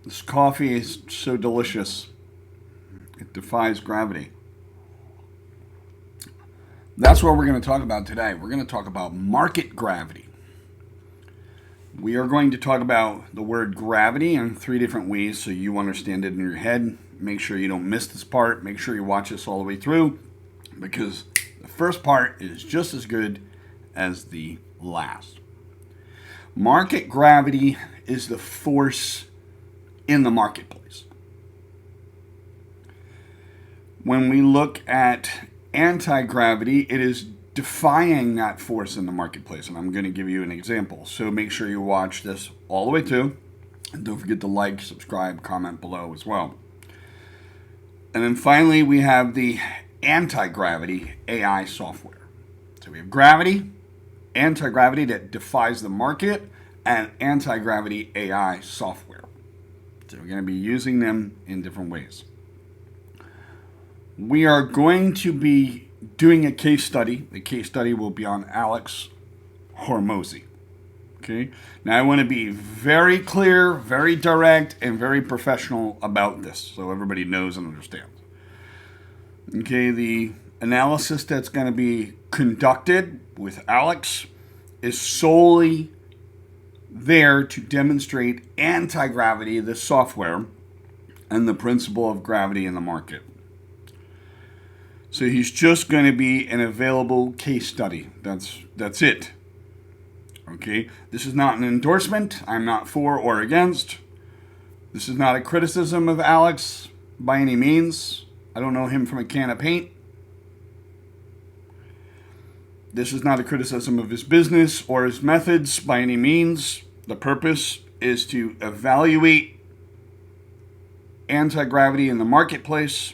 This coffee is so delicious. It defies gravity. That's what we're going to talk about today. We're going to talk about market gravity. We are going to talk about the word gravity in 3 different ways so you understand it in your head. Make sure you don't miss this part. Make sure you watch this all the way through because the first part is just as good as the last. Market gravity is the force in the marketplace. When we look at anti-gravity, it is defying that force in the marketplace. And I'm going to give you an example. So make sure you watch this all the way through. And don't forget to like, subscribe, comment below as well. And then finally, we have the anti-gravity AI software. So we have gravity, anti-gravity that defies the market, and anti-gravity AI software. So we're going to be using them in different ways. We are going to be doing a case study. The case study will be on Alex Hormozi. Okay. Now I want to be very clear, very direct, and very professional about this so everybody knows and understands. Okay, the analysis that's going to be conducted with Alex is solely there to demonstrate anti-gravity, the software, and the principle of gravity in the market. So he's just going to be an available case study. That's it. Okay? This is not an endorsement. I'm not for or against. This is not a criticism of Alex by any means. I don't know him from a can of paint. This is not a criticism of his business or his methods by any means. The purpose is to evaluate anti-gravity in the marketplace,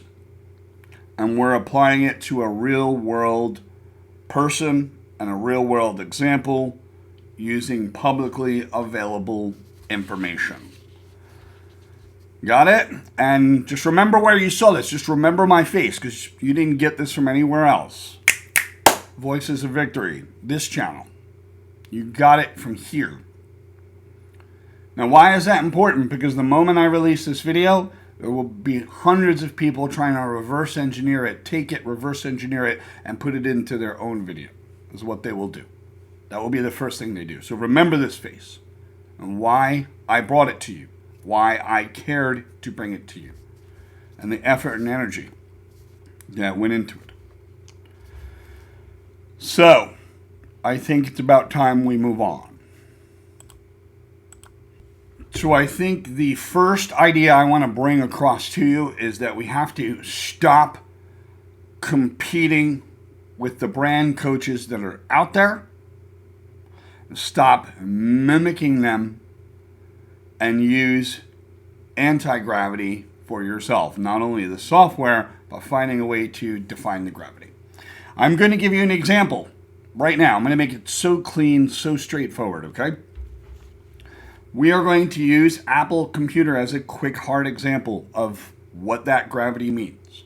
and we're applying it to a real-world person and a real-world example using publicly available information. Got it? And just remember where you saw this. Just remember my face because you didn't get this from anywhere else. Voices of Victory, this channel. You got it from here. Now, why is that important? Because the moment I release this video, there will be hundreds of people trying to reverse engineer it, take it, reverse engineer it, and put it into their own video. Is what they will do. That will be the first thing they do. So remember this face and why I brought it to you, why I cared to bring it to you, and the effort and energy that went into it. So, I think it's about time we move on. So I think the first idea I want to bring across to you is that we have to stop competing with the brand coaches that are out there, stop mimicking them, and use anti-gravity for yourself. Not only the software, but finding a way to define the gravity. I'm going to give you an example right now. I'm going to make it so clean, so straightforward, okay? We are going to use Apple Computer as a quick, hard example of what that gravity means.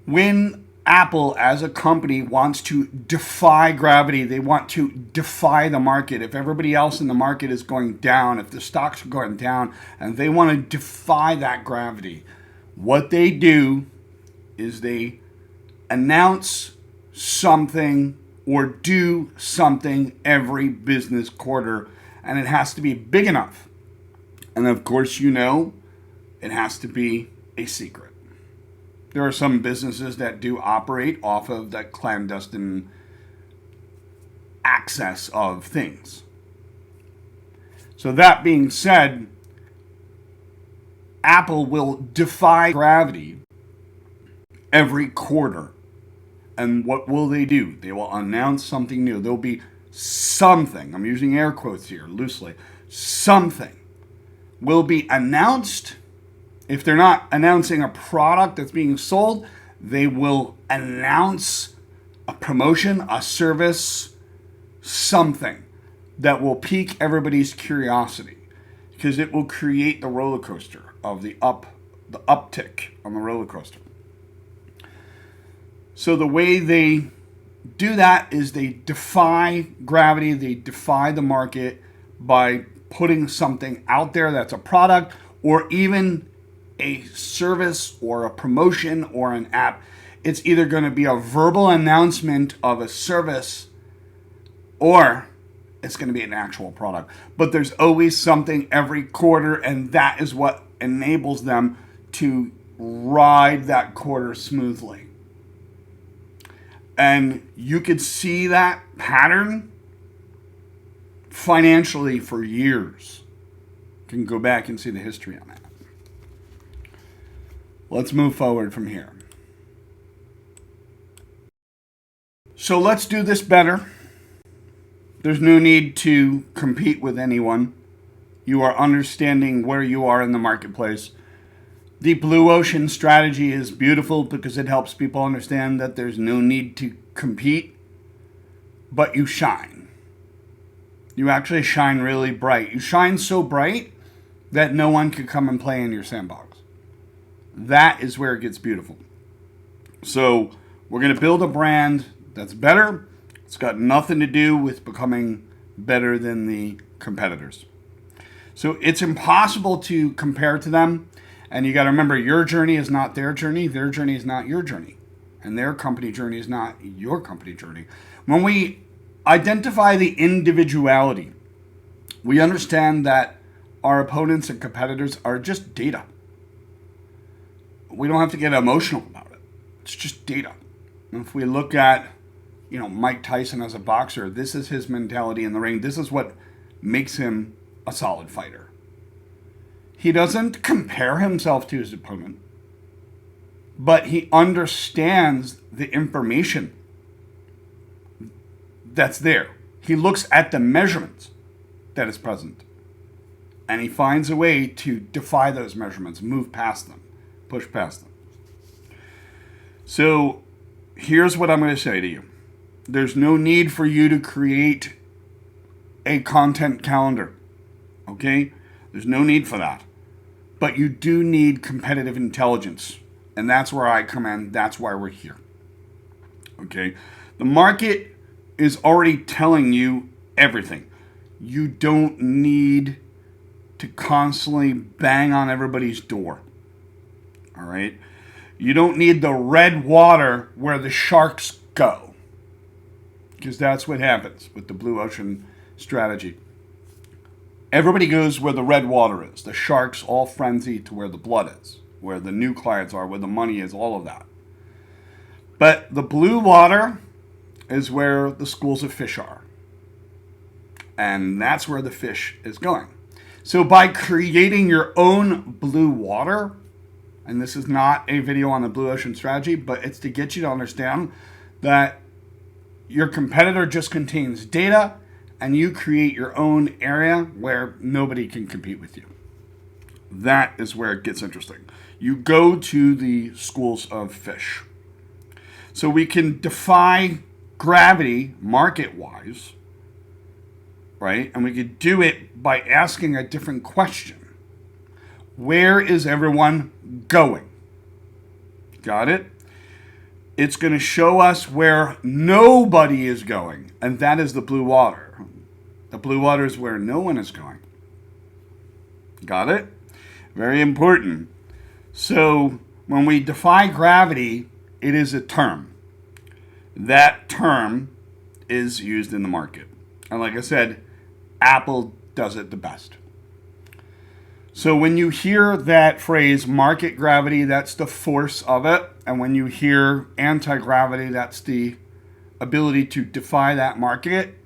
When Apple as a company wants to defy gravity, they want to defy the market. If everybody else in the market is going down, if the stocks are going down, and they want to defy that gravity, what they do is they announce something or do something every business quarter, and it has to be big enough. And of course, you know, it has to be a secret. There are some businesses that do operate off of that clandestine access of things. So that being said, Apple will defy gravity every quarter. And what will they do? They will announce something new. There'll be something, I'm using air quotes here loosely, something will be announced. If they're not announcing a product that's being sold, they will announce a promotion, a service, something that will pique everybody's curiosity because it will create the roller coaster of the uptick on the roller coaster. So the way they do that is they defy gravity, they defy the market by putting something out there that's a product or even a service or a promotion or an app. It's either going to be a verbal announcement of a service or it's going to be an actual product. But there's always something every quarter, and that is what enables them to ride that quarter smoothly. And you could see that pattern financially for years. You can go back and see the history on that. Let's move forward from here. So let's do this better. There's no need to compete with anyone. You are understanding where you are in the marketplace. The blue ocean strategy is beautiful because it helps people understand that there's no need to compete, but you shine. You actually shine really bright. You shine so bright that no one can come and play in your sandbox. That is where it gets beautiful. So we're going to build a brand that's better. It's got nothing to do with becoming better than the competitors. So it's impossible to compare to them. And you got to remember, your journey is not their journey. Their journey is not your journey. And their company journey is not your company journey. When we identify the individuality, we understand that our opponents and competitors are just data. We don't have to get emotional about it. It's just data. And if we look at, Mike Tyson as a boxer, this is his mentality in the ring. This is what makes him a solid fighter. He doesn't compare himself to his opponent, but he understands the information that's there. He looks at the measurements that is present, and he finds a way to defy those measurements, move past them, push past them. So here's what I'm going to say to you. There's no need for you to create a content calendar, okay? There's no need for that. But you do need competitive intelligence, and that's where I come in. That's why we're here, okay? The market is already telling you everything. You don't need to constantly bang on everybody's door, all right? You don't need the red water where the sharks go, because that's what happens with the blue ocean strategy. Everybody goes where the red water is. The sharks all frenzy to where the blood is, where the new clients are, where the money is, all of that. But the blue water is where the schools of fish are. And that's where the fish is going. So by creating your own blue water, and this is not a video on the blue ocean strategy, but it's to get you to understand that your competitor just contains data, and you create your own area where nobody can compete with you. That is where it gets interesting. You go to the schools of fish. So we can defy gravity market-wise, right? And we could do it by asking a different question. Where is everyone going? Got it? It's going to show us where nobody is going, and that is the blue water. The blue water is where no one is going. Got it? Very important. So when we defy gravity, it is a term. That term is used in the market. And like I said, Apple does it the best. So when you hear that phrase, market gravity, that's the force of it. And when you hear anti-gravity, that's the ability to defy that market.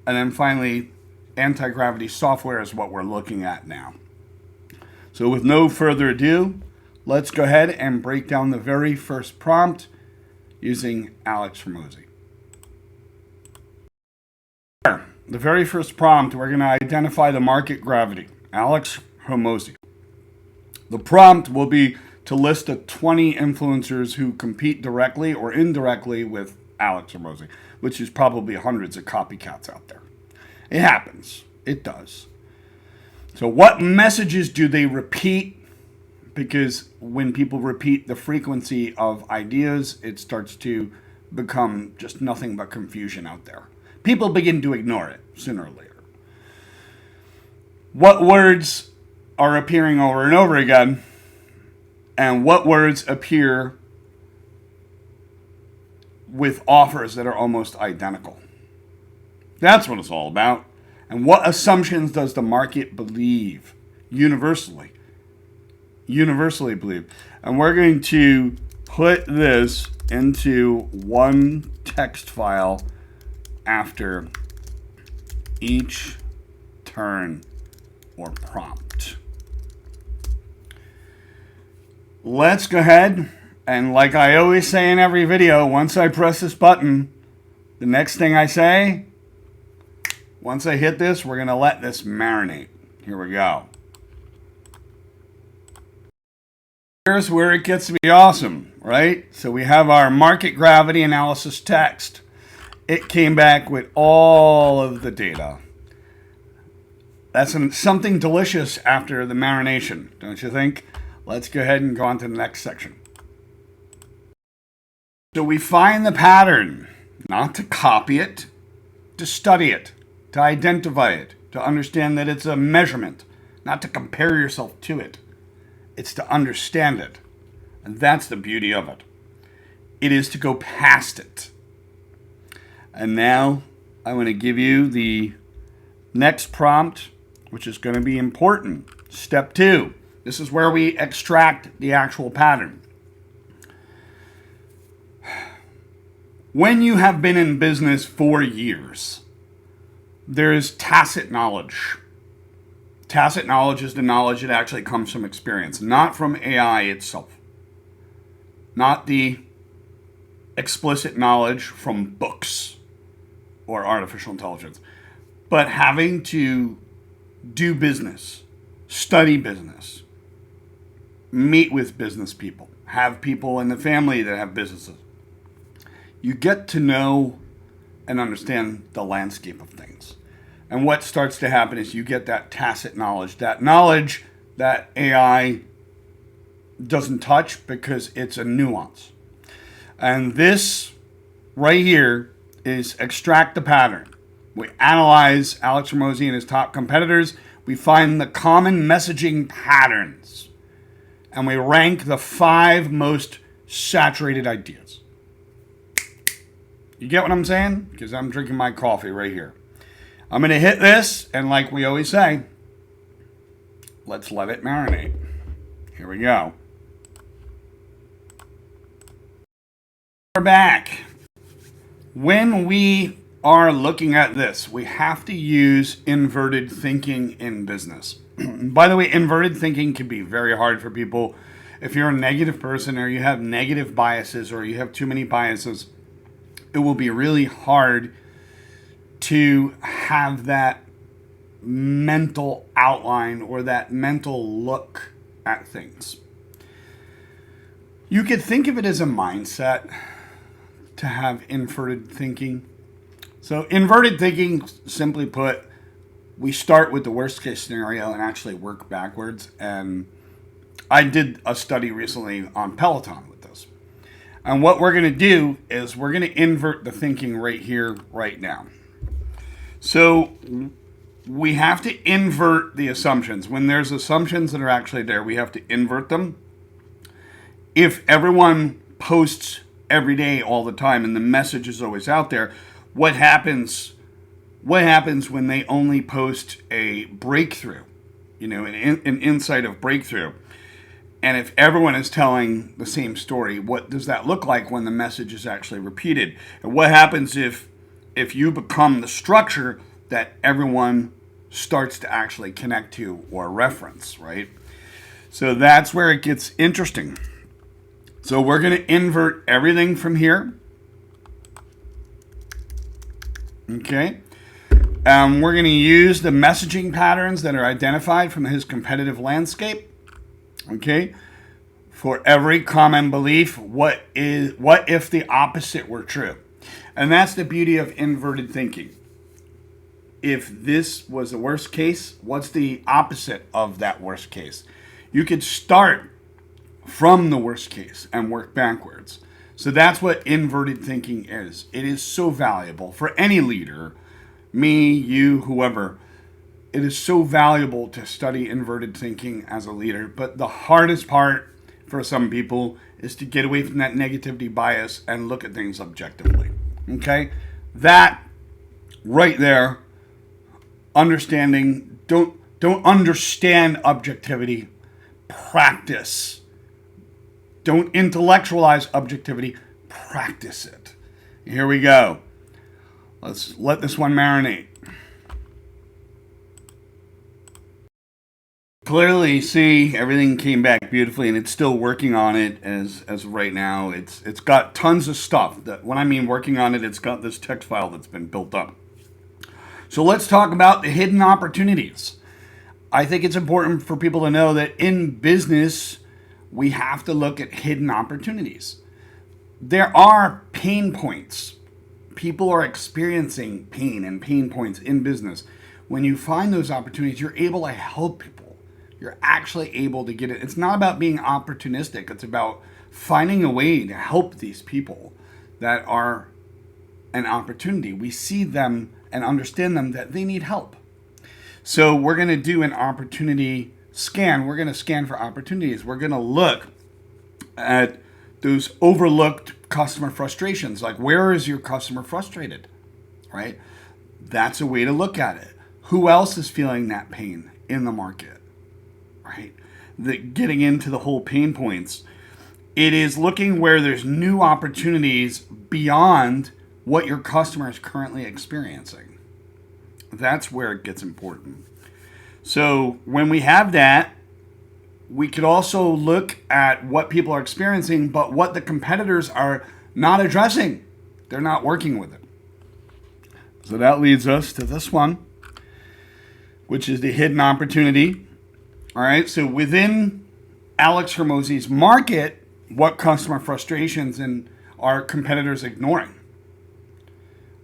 And then finally, anti-gravity software is what we're looking at now. So with no further ado, let's go ahead and break down the very first prompt using Hormozi. The very first prompt, we're going to identify the market gravity. Hormozi. The prompt will be to list the 20 influencers who compete directly or indirectly with Hormozi, which is probably hundreds of copycats out there. It happens. It does. So what messages do they repeat? Because when people repeat the frequency of ideas, it starts to become just nothing but confusion out there. People begin to ignore it sooner or later. what words are appearing over and over again, and what words appear with offers that are almost identical. That's what it's all about. And what assumptions does the market believe? Universally believe. And we're going to put this into one text file after each turn or prompt. Let's go ahead, and like I always say in every video, once I press this button, the next thing I say, once I hit this, we're going to let this marinate. Here we go. Here's where it gets to be awesome, right? So we have our market gravity analysis text. It came back with all of the data. That's something delicious after the marination, don't you think? Let's go ahead and go on to the next section. So we find the pattern, not to copy it, to study it, to identify it, to understand that it's a measurement, not to compare yourself to it. It's to understand it. And that's the beauty of it. It is to go past it. And now I want to give you the next prompt, which is going to be important. Step 2. This is where we extract the actual pattern. When you have been in business for years, there is tacit knowledge. Tacit knowledge is the knowledge that actually comes from experience, not from AI itself. Not the explicit knowledge from books or artificial intelligence, but having to do business, study business, meet with business people, have people in the family that have businesses. You get to know and understand the landscape of things. And what starts to happen is you get that tacit knowledge that AI doesn't touch because it's a nuance. And this right here is extract the pattern. We analyze Alex Hormozi and his top competitors. We find the common messaging patterns. And we rank the 5 most saturated ideas. You get what I'm saying? Because I'm drinking my coffee right here. I'm going to hit this, and like we always say, let's let it marinate. Here we go. We're back. When we are looking at this, we have to use inverted thinking in business. By the way, inverted thinking can be very hard for people. If you're a negative person or you have negative biases or you have too many biases, it will be really hard to have that mental outline or that mental look at things. You could think of it as a mindset to have inverted thinking. So inverted thinking, simply put, we start with the worst case scenario and actually work backwards. And I did a study recently on Peloton with this. And what we're going to do is we're going to invert the thinking right here, right now. So we have to invert the assumptions. When there's assumptions that are actually there, we have to invert them. If everyone posts every day all the time and the message is always out there, what happens when they only post a breakthrough, an insight of breakthrough? And if everyone is telling the same story, what does that look like when the message is actually repeated? And what happens if you become the structure that everyone starts to actually connect to or reference, right? So that's where it gets interesting. So we're going to invert everything from here. Okay. We're going to use the messaging patterns that are identified from his competitive landscape. Okay. For every common belief, what if the opposite were true? And that's the beauty of inverted thinking. If this was the worst case, what's the opposite of that worst case? You could start from the worst case and work backwards. So that's what inverted thinking is. It is so valuable for any leader, me, you, whoever. it is so valuable to study inverted thinking as a leader. But the hardest part for some people is to get away from that negativity bias and look at things objectively. Okay? That right there, understanding, don't understand objectivity, practice. Don't intellectualize objectivity, practice it. Here we go. Let's let this one marinate. Clearly see everything came back beautifully, and it's still working on it as of right now. It's got tons of stuff. That when I mean working on it, it's got this text file that's been built up. So let's talk about the hidden opportunities. I think it's important for people to know that in business, we have to look at hidden opportunities. There are pain points. People are experiencing pain and pain points in business. When you find those opportunities, you're able to help people. You're actually able to get it. It's not about being opportunistic. It's about finding a way to help these people that are an opportunity. We see them and understand them that they need help. So we're going to do an opportunity scan. We're going to scan for opportunities. We're going to look at those overlooked customer frustrations. Like, where is your customer frustrated? Right? That's a way to look at it. Who else is feeling that pain in the market? Right? Getting into the whole pain points. It is looking where there's new opportunities beyond what your customer is currently experiencing. That's where it gets important. So when we have that, we could also look at what people are experiencing, but what the competitors are not addressing. They're not working with it. So that leads us to this one, which is the hidden opportunity. All right, so within Alex Hormozi's market, what customer frustrations and are competitors ignoring?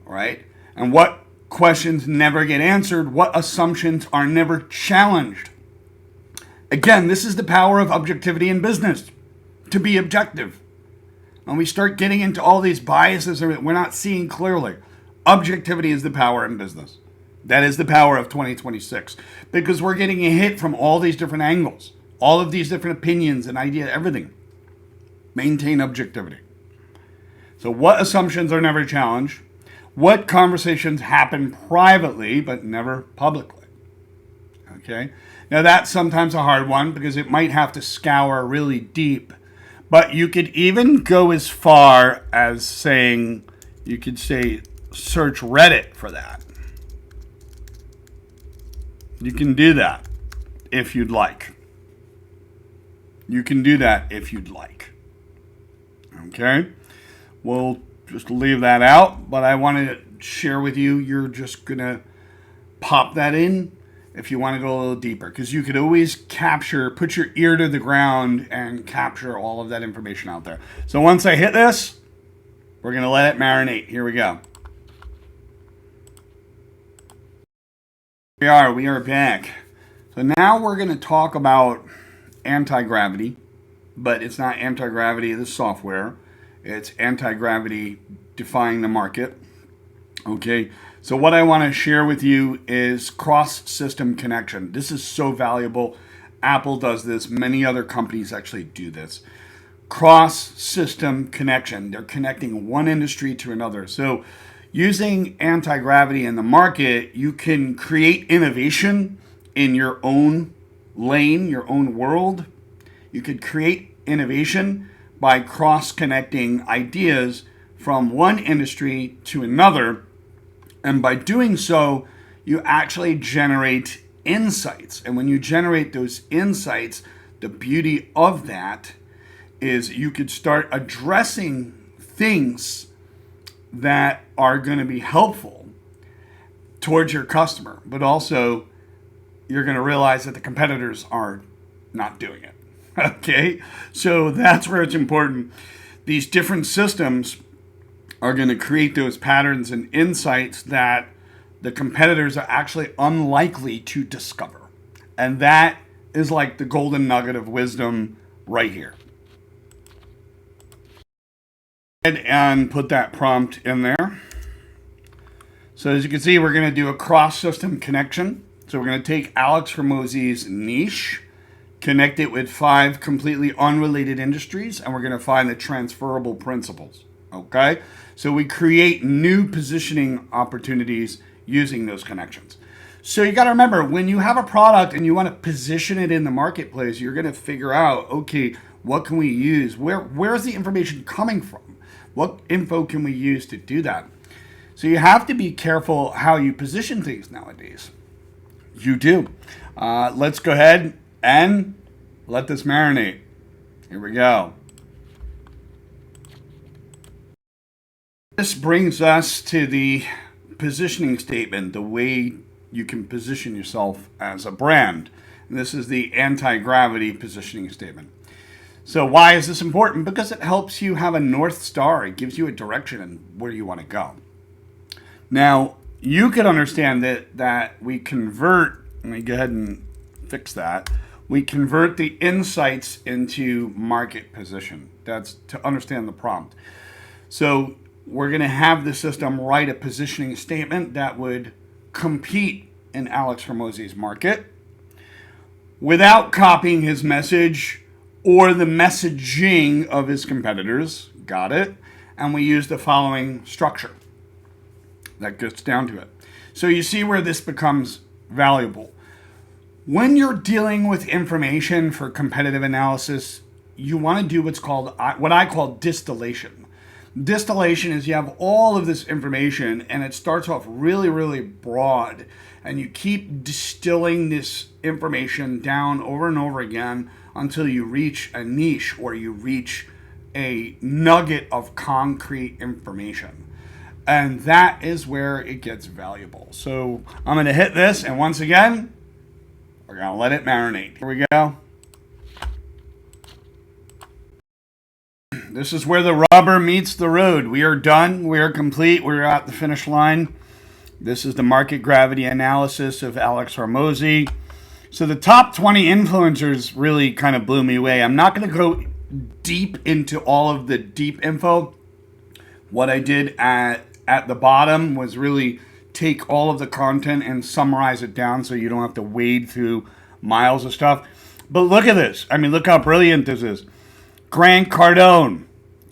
All right, and what questions never get answered? What assumptions are never challenged? Again, this is the power of objectivity in business, to be objective. When we start getting into all these biases that we're not seeing clearly, objectivity is the power in business. That is the power of 2026, because we're getting a hit from all these different angles, all of these different opinions and ideas, everything. Maintain objectivity. So what assumptions are never challenged? What conversations happen privately but never publicly? Okay. Now that's sometimes a hard one because it might have to scour really deep, but you could even go as far as saying, you could say, search Reddit for that. You can do that if you'd like. You can do that if you'd like. Okay? We'll just leave that out, but I want to share with you, you're just going to pop that in if you want to go a little deeper, because you could always put your ear to the ground and capture all of that information out there. So once I hit this, we're going to let it marinate. Here we go. We are back. So now we're going to talk about anti-gravity, but it's not anti-gravity, the software. It's anti-gravity defying the market. Okay, so what I want to share with you is cross-system connection. This is so valuable. Apple does this. Many other companies actually do this. Cross-system connection. They're connecting one industry to another. So using anti-gravity in the market, you can create innovation in your own lane, your own world. You could create innovation by cross-connecting ideas from one industry to another. And by doing so, you actually generate insights. And when you generate those insights, the beauty of that is you could start addressing things that are going to be helpful towards your customer, but also you're going to realize that the competitors are not doing it. Okay, so that's where it's important. These different systems are going to create those patterns and insights that the competitors are actually unlikely to discover. And that is like the golden nugget of wisdom right here. And put that prompt in there. So as you can see, we're going to do a cross-system connection. So we're going to take Alex Hormozi's niche, connect it with 5 completely unrelated industries, and we're going to find the transferable principles. Okay? So we create new positioning opportunities using those connections. So you got to remember, when you have a product and you want to position it in the marketplace, you're going to figure out, okay, what can we use? Where's the information coming from? What info can we use to do that? So you have to be careful how you position things nowadays. You do. Let's go ahead and let this marinate. Here we go. This brings us to the positioning statement, the way you can position yourself as a brand. And this is the anti-gravity positioning statement. So why is this important? Because it helps you have a North Star. It gives you a direction and where you want to go. Now, you could understand that we convert, let me go ahead and fix that. We convert the insights into market position. That's to understand the prompt. So we're going to have the system write a positioning statement that would compete in Alex Hormozi's market without copying his message or the messaging of his competitors. Got it? And we use the following structure. That gets down to it. So you see where this becomes valuable. When you're dealing with information for competitive analysis, you want to do what I call distillation. Distillation is you have all of this information and it starts off really, really broad, and you keep distilling this information down over and over again until you reach a niche or you reach a nugget of concrete information. And that is where it gets valuable. So I'm going to hit this, and once again, we're going to let it marinate. Here we go. This is where the rubber meets the road. We are done. We are complete. We're at the finish line. This is the market gravity analysis of Alex Hormozi. So the top 20 influencers really kind of blew me away. I'm not going to go deep into all of the deep info. What I did at the bottom was really take all of the content and summarize it down so you don't have to wade through miles of stuff. But look at this. I mean, look how brilliant this is. Grant Cardone,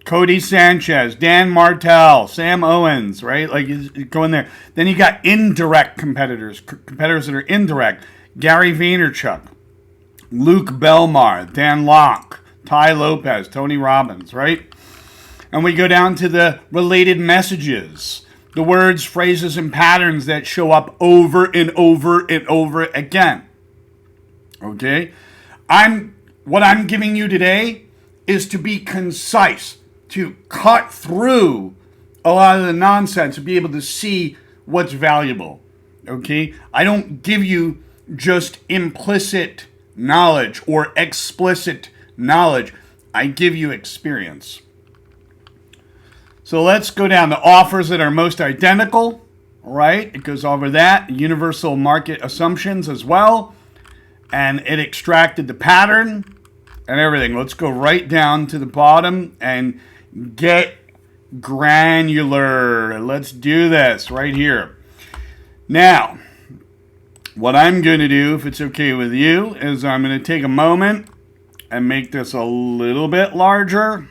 Cody Sanchez, Dan Martell, Sam Owens, right? Like, you go in there. Then you got indirect competitors that are indirect. Gary Vaynerchuk, Luke Belmar, Dan Locke, Ty Lopez, Tony Robbins, right? And we go down to the related messages, the words, phrases, and patterns that show up over and over and over again. Okay? What I'm giving you today is to be concise, to cut through a lot of the nonsense, to be able to see what's valuable. Okay? I don't give you just implicit knowledge or explicit knowledge. I give you experience. So let's go down to offers that are most identical. All right, it goes over that. Universal market assumptions as well. And it extracted the pattern and everything. Let's go right down to the bottom and get granular. Let's do this right here. Now, what I'm going to do, if it's okay with you, is I'm going to take a moment and make this a little bit larger.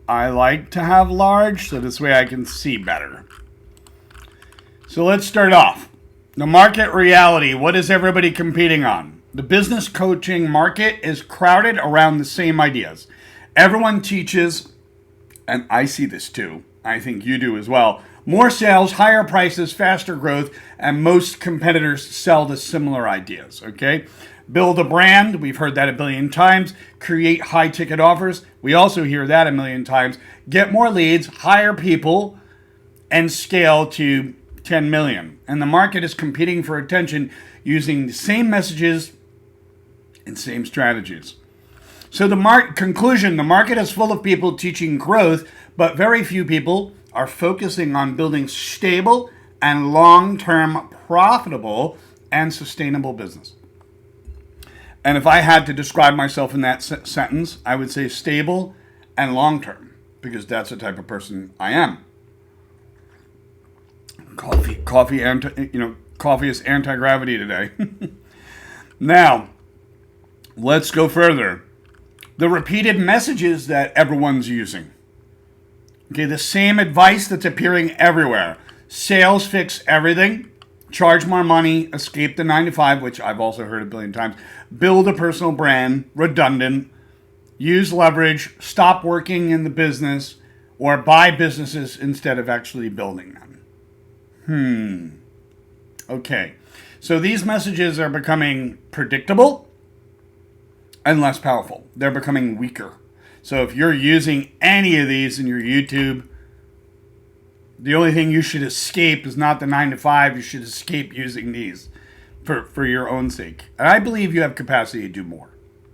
I like to have large, so this way I can see better. So let's start off. The market reality. What is everybody competing on? The business coaching market is crowded around the same ideas. Everyone teaches, and I see this too, I think you do as well, more sales, higher prices, faster growth, and most competitors sell the similar ideas, okay? Build a brand, we've heard that a billion times. Create high-ticket offers, we also hear that a million times. Get more leads, hire people, and scale to 10 million. And the market is competing for attention using the same messages and same strategies. So conclusion, the market is full of people teaching growth, but very few people are focusing on building stable and long-term profitable and sustainable business. And if I had to describe myself in that sentence, I would say stable and long-term, because that's the type of person I am. Coffee coffee is anti-gravity today. Now, let's go further. The repeated messages that everyone's using. Okay, the same advice that's appearing everywhere. Sales fix everything. Charge more money. Escape the 9 to 5, which I've also heard a billion times. Build a personal brand. Redundant. Use leverage. Stop working in the business. Or buy businesses instead of actually building them. Okay. So these messages are becoming predictable and less powerful. They're becoming weaker. So if you're using any of these in your YouTube, the only thing you should escape is not the 9 to 5. You should escape using these for your own sake. And I believe you have capacity to do more.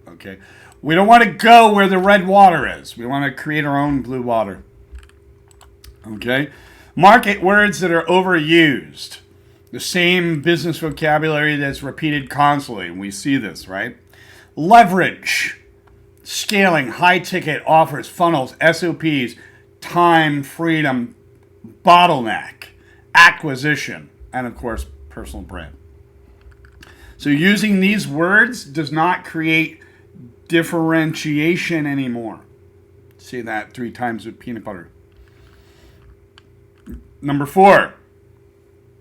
Okay. We don't want to go where the red water is. We want to create our own blue water. Okay. Market words that are overused. The same business vocabulary that's repeated constantly. And we see this, right? Leverage. Scaling, high ticket offers, funnels, SOPs, time, freedom, bottleneck, acquisition, and of course, personal brand. So using these words does not create differentiation anymore. Say that 3 times with peanut butter. Number 4,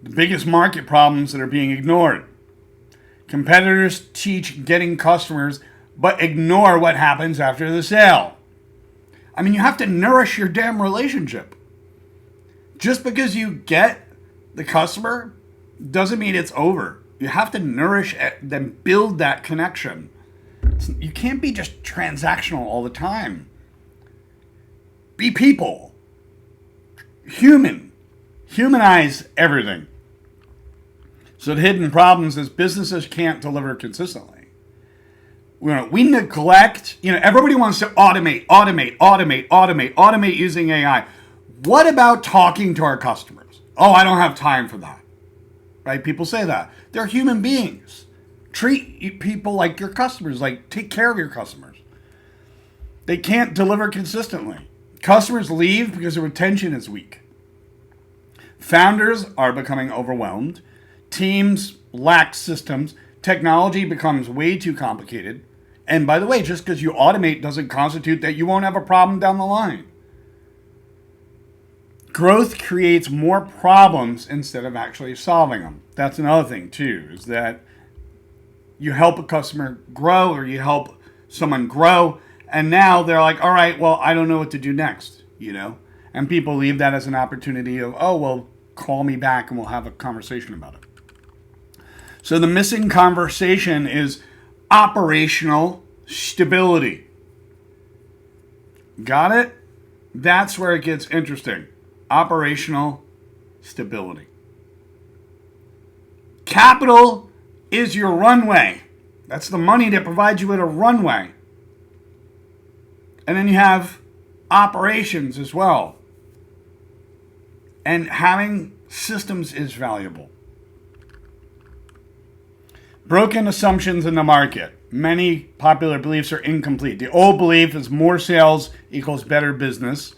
the biggest market problems that are being ignored. Competitors teach getting customers, but ignore what happens after the sale. I mean, you have to nourish your damn relationship. Just because you get the customer doesn't mean it's over. You have to nourish it, then build that connection. You can't be just transactional all the time. Be people. Human. Humanize everything. So the hidden problems is businesses can't deliver consistently. We neglect, everybody wants to automate using AI. What about talking to our customers? Oh, I don't have time for that. Right? People say that. They're human beings. Treat people like your customers, like take care of your customers. They can't deliver consistently. Customers leave because the retention is weak. Founders are becoming overwhelmed. Teams lack systems. Technology becomes way too complicated. And by the way, just because you automate doesn't constitute that you won't have a problem down the line. Growth creates more problems instead of actually solving them. That's another thing too, is that you help a customer grow or you help someone grow, and now they're like, all right, well, I don't know what to do next, And people leave that as an opportunity of, oh, well, call me back and we'll have a conversation about it. So the missing conversation is operational stability. Got it? That's where it gets interesting. Operational stability. Capital is your runway. That's the money that provides you with a runway. And then you have operations as well. And having systems is valuable. Broken assumptions in the market. Many popular beliefs are incomplete. The old belief is more sales equals better business.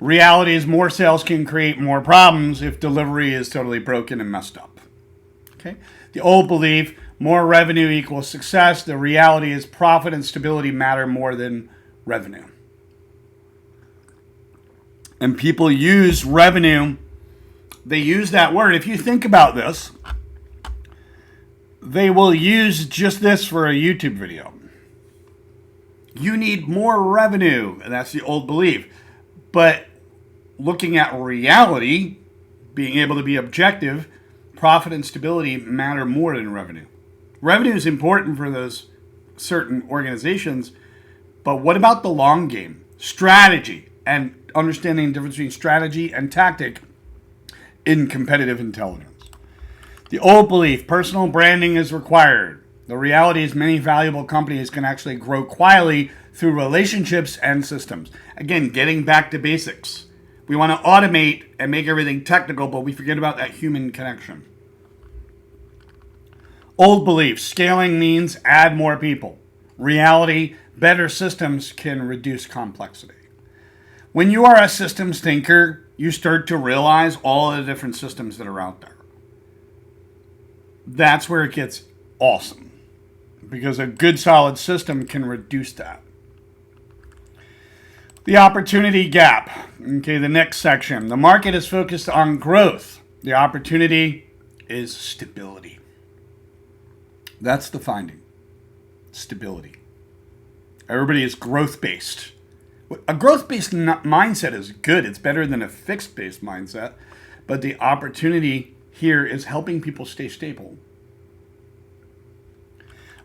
Reality is more sales can create more problems if delivery is totally broken and messed up. Okay? The old belief, more revenue equals success. The reality is profit and stability matter more than revenue. And people use revenue. They use that word. If you think about this, they will use just this for a YouTube video. You need more revenue, and that's the old belief. But looking at reality, being able to be objective, profit and stability matter more than revenue. Revenue is important for those certain organizations, but what about the long game? Strategy, and understanding the difference between strategy and tactic in competitive intelligence. The old belief, personal branding is required. The reality is many valuable companies can actually grow quietly through relationships and systems. Again, getting back to basics. We want to automate and make everything technical, but we forget about that human connection. Old belief, scaling means add more people. Reality, better systems can reduce complexity. When you are a systems thinker, you start to realize all of the different systems that are out there. that's where it gets awesome, because a good solid system can reduce that. The opportunity gap. Okay, the next section. The market is focused on growth. The opportunity is stability. That's the finding. Stability. Everybody is growth-based. A growth-based mindset is good. It's better than a fixed-based mindset. But the opportunity here is helping people stay stable.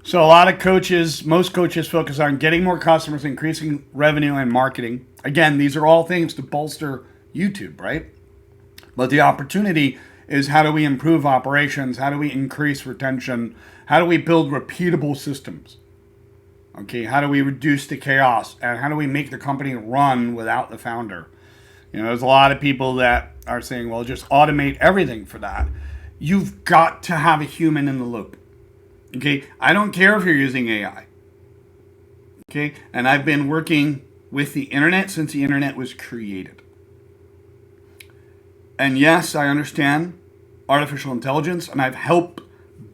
So a lot of coaches, most coaches focus on getting more customers, increasing revenue, and marketing. Again, these are all things to bolster YouTube, right? But the opportunity is, how do we improve operations? How do we increase retention? How do we build repeatable systems? Okay, how do we reduce the chaos? And how do we make the company run without the founder? There's a lot of people that are saying, well, just automate everything for that. You've got to have a human in the loop. Okay, I don't care if you're using AI. Okay, and I've been working with the internet since the internet was created. And yes, I understand artificial intelligence, and I've helped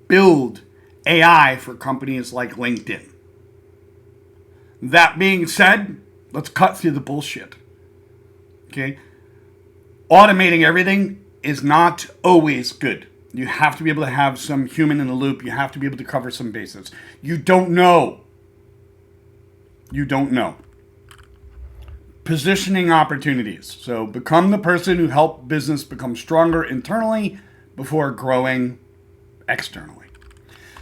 build AI for companies like LinkedIn. That being said, let's cut through the bullshit. Okay, automating everything is not always good. You have to be able to have some human in the loop. You have to be able to cover some bases. You don't know. Positioning opportunities. So become the person who helped business become stronger internally before growing externally.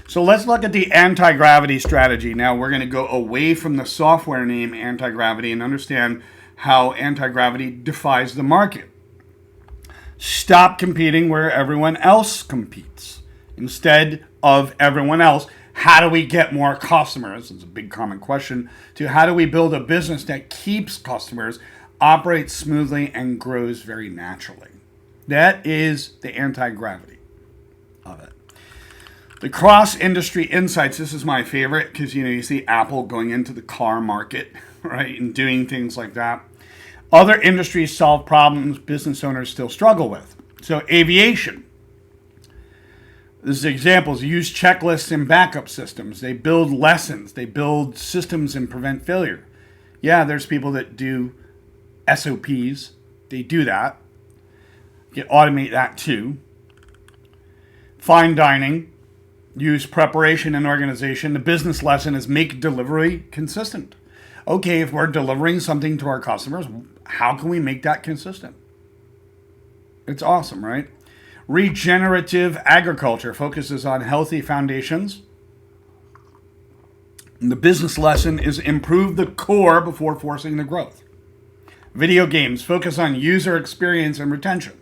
So let's look at the anti-gravity strategy. Now we're going to go away from the software name anti-gravity and understand how anti-gravity defies the market. Stop competing where everyone else competes. Instead of everyone else, how do we get more customers? It's a big common question. To how do we build a business that keeps customers, operates smoothly, and grows very naturally? That is the anti-gravity of it. The cross-industry insights. This is my favorite because you see Apple going into the car market, right, and doing things like that. Other industries solve problems business owners still struggle with. So aviation. This is examples. Use checklists and backup systems. They build lessons. They build systems and prevent failure. Yeah, there's people that do SOPs. They do that. You can automate that too. Fine dining. Use preparation and organization. The business lesson is make delivery consistent. Okay, if we're delivering something to our customers, how can we make that consistent? It's awesome, right? Regenerative agriculture focuses on healthy foundations. And the business lesson is improve the core before forcing the growth. Video games focus on user experience and retention.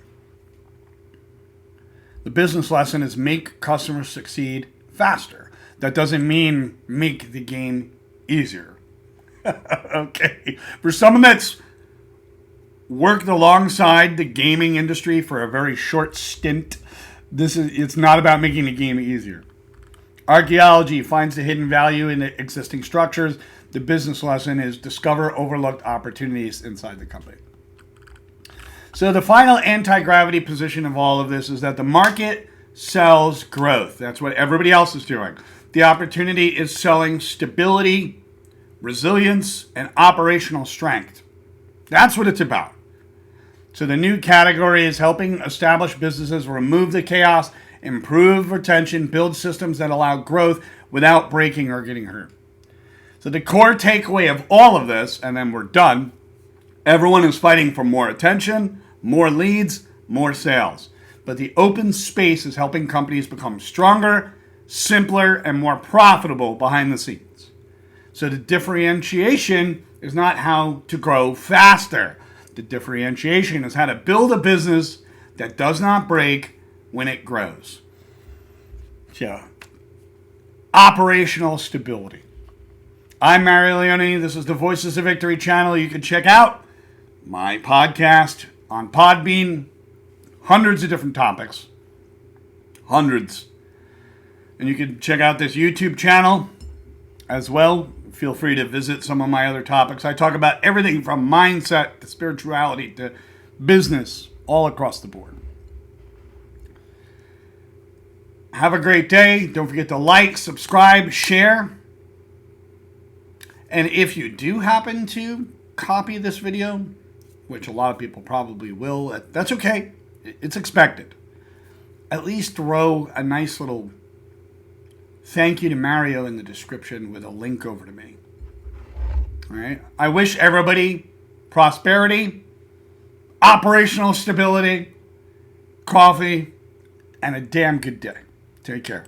The business lesson is make customers succeed faster. That doesn't mean make the game easier. Okay. For someone that's worked alongside the gaming industry for a very short stint, it's not about making the game easier. Archaeology finds the hidden value in the existing structures. The business lesson is discover overlooked opportunities inside the company. So the final anti-gravity position of all of this is that the market sells growth. That's what everybody else is doing. The opportunity is selling stability, resilience, and operational strength. That's what it's about. So the new category is helping established businesses remove the chaos, improve retention, build systems that allow growth without breaking or getting hurt. So the core takeaway of all of this, and then we're done, everyone is fighting for more attention, more leads, more sales. But the open space is helping companies become stronger, simpler, and more profitable behind the scenes. So the differentiation is not how to grow faster. The differentiation is how to build a business that does not break when it grows. So, operational stability. I'm Mario Leone. This is the Voices of Victory channel. You can check out my podcast on Podbean. Hundreds of different topics. Hundreds. And you can check out this YouTube channel as well. Feel free to visit some of my other topics. I talk about everything from mindset to spirituality to business, all across the board. Have a great day. Don't forget to like, subscribe, share. And if you do happen to copy this video, which a lot of people probably will, that's okay. It's expected. At least throw a nice little thank you to Mario in the description with a link over to me. All right. I wish everybody prosperity, operational stability, coffee, and a damn good day. Take care.